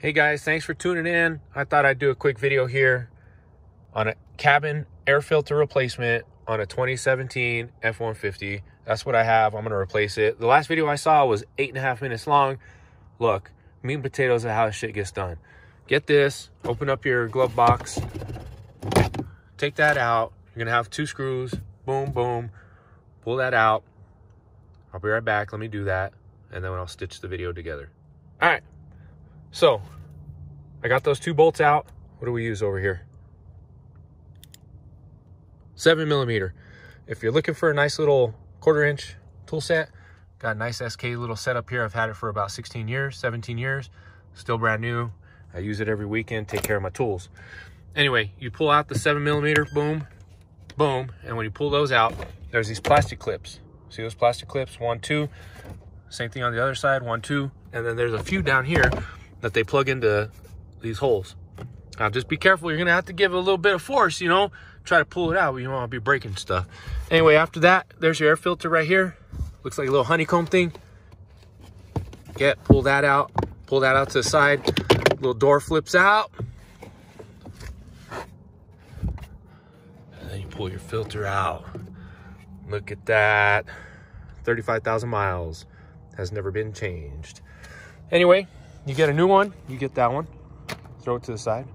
Hey guys, thanks for tuning in. I thought I'd do a quick video here on a cabin air filter replacement on a 2017 F150. That's what I have. I'm going to replace it. The last video I saw was 8.5 minutes long. Look, meat and potatoes of how shit gets done. Get this, open up your glove box, take that out. You're going to have 2 screws, boom, boom, pull that out. I'll be right back. Let me do that, and then I'll stitch the video together. All right, so I got those 2 bolts out. What do we use over here? 7mm. If you're looking for a nice little 1/4 inch tool set, got a nice SK little setup here. I've had it for about 16 years, 17 years, still brand new. I use it every weekend, take care of my tools. Anyway, you pull out the 7mm, boom, boom, and when you pull those out, there's these plastic clips. See those plastic clips? 1, 2. Same thing on the other side, 1, 2. And then there's a few down here that they plug into these holes. Now just be careful. You're gonna have to give it a little bit of force, you know, try to pull it out, but you don't want to be breaking stuff. Anyway, after that, there's your air filter right here. Looks like a little honeycomb thing. Pull that out to the side. Little door flips out. And then you pull your filter out. Look at that. 35,000 miles. Has never been changed. Anyway, you get a new one. You get that one. Throw it to the side.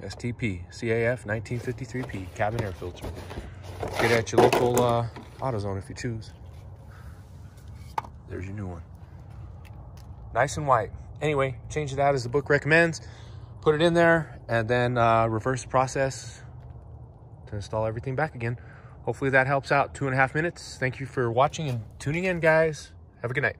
STP, CAF 1953P, cabin air filter. Get it at your local AutoZone if you choose. There's your new one. Nice and white. Anyway, change it out as the book recommends. Put it in there and then reverse the process to install everything back again. Hopefully that helps out. 2.5 minutes. Thank you for watching and tuning in, guys. Have a good night.